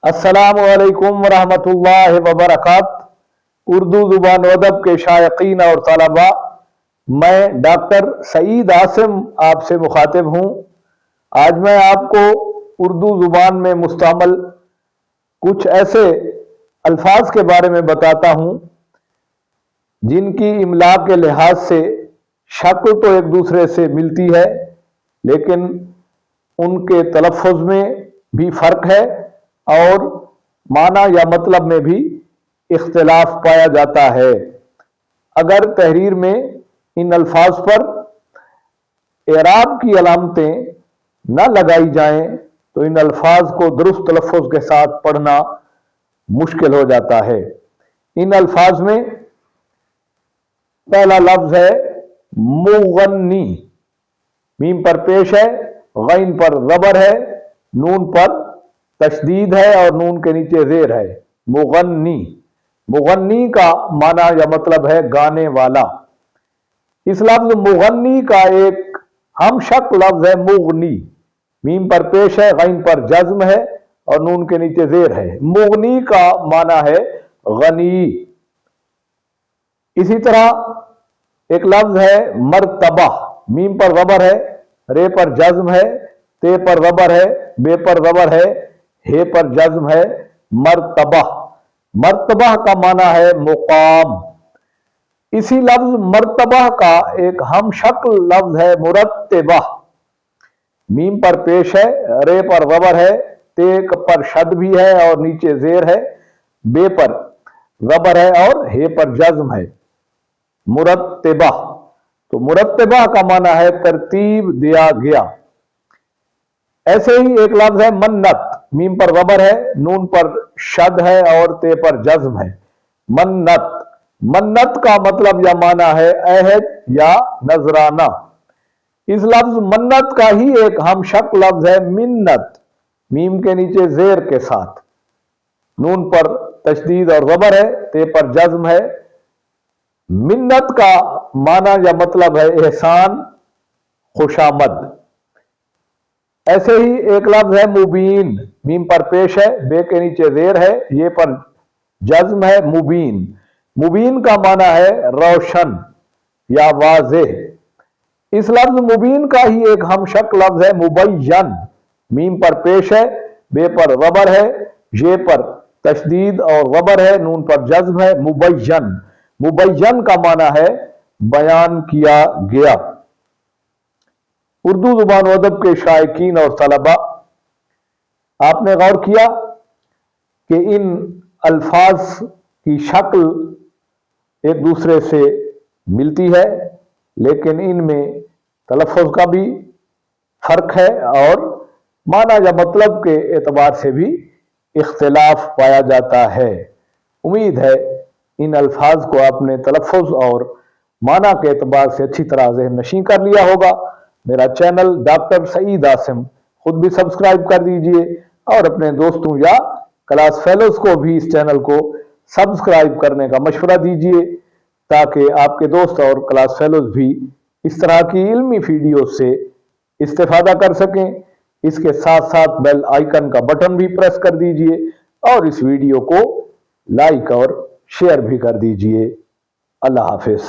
अस्सलामु अलैकुम वरहमतुल्लाहि वबरकात। उर्दू ज़ुबान व अदब के शायकीन और तलबा, मैं डॉक्टर सईद आसिम आपसे मुखातिब हूँ। आज मैं आपको उर्दू ज़ुबान में मुस्तअमल कुछ ऐसे अल्फाज के बारे में बताता हूँ जिनकी इमला के लिहाज से शक्ल तो एक दूसरे से मिलती है, लेकिन उनके तलफ़्फ़ुज़ में भी फ़र्क है और माना या मतलब में भी इख्तिलाफ पाया जाता है। अगर तहरीर में इन अल्फाज पर एराब की अलामतें न लगाई जाएं तो इन अल्फाज को दुरुस्त तलफ़्फ़ुज़ के साथ पढ़ना मुश्किल हो जाता है। इन अल्फाज में पहला लफ्ज़ है मुगन्नी। मीम पर पेश है, गैन पर ज़बर है, नून पर तशदीद है और नून के नीचे ज़ेर है। मुगन्नी, मुगन्नी का माना या मतलब है गाने वाला। इस लफ्ज़ मुगन्नी का एक हम शक लफ्ज़ है मुगनी। मीम पर पेश है, गैन पर जज्म है और नून के नीचे ज़ेर है। मुगनी का माना है गनी। इसी तरह एक लफ्ज़ है मर्तबा। मीम पर ज़बर है, रे पर जज्म है, ते पर ज़बर है, बे पर ज़बर है, हे पर जज्म है। मर्तबा, मर्तबा का माना है मुकाम। इसी लफ्ज़ मर्तबा का एक हम शक्ल लफ्ज़ है मुरत्तबा। मीम पर पेश है, रे पर ज़बर है, ते पर शद भी है और नीचे ज़ेर है, बे पर ज़बर है और हे पर जज्म है। मुरत्तबा, तो मुरत्तबा का माना है तरतीब दिया गया। ऐसे ही एक लफ्ज़ है मन्नत। मीम पर ज़बर है, नून पर शद है और ते पर जज्म है। मन्नत, मन्नत का मतलब या माना है अहद या नजराना। इस लफ्ज़ मन्नत का ही एक हम शक लफ्ज़ है मिन्नत। मीम के नीचे ज़ेर के साथ, नून पर तशदीद और ज़बर है, ते पर जज्म है। मिन्नत का माना या मतलब है एहसान, खुशामद। ऐसे ही एक लफ्ज़ है मुबीन। मीम पर पेश है, बे के नीचे ज़ेर है, ये पर जज्म है। मुबीन, मुबीन का माना है रोशन या वाज़ेह। इस लफ्ज़ मुबीन का ही एक हम शक लफ्ज़ है मुबय्यन। मीम पर पेश है, बे पर ज़बर है, ये पर तशदीद और ज़बर है, नून पर जज्म है। मुबय्यन, मुबय्यन का माना है बयान किया गया। उर्दू ज़ुबान व अदब के शायकीन और तलबा, आपने गौर किया कि इन अल्फाज की शक्ल एक दूसरे से मिलती है, लेकिन इनमें तलफ़्फ़ुज़ का भी फ़र्क है और माना या मतलब के एतबार से भी इख्तिलाफ पाया जाता है। उम्मीद है इन अल्फाज को आपने तलफ़्फ़ुज़ और माना के एतबार से अच्छी तरह ज़हन नशीं कर लिया होगा। मेरा चैनल डॉक्टर सईद आसिम खुद भी सब्सक्राइब कर दीजिए और अपने दोस्तों या क्लास फेलोज को भी इस चैनल को सब्सक्राइब करने का मशवरा दीजिए, ताकि आपके दोस्त और क्लास फेलोज भी इस तरह की इल्मी वीडियो से इस्तेफादा कर सकें। इसके साथ साथ बेल आइकन का बटन भी प्रेस कर दीजिए और इस वीडियो को लाइक और शेयर भी कर दीजिए। अल्लाह हाफिज।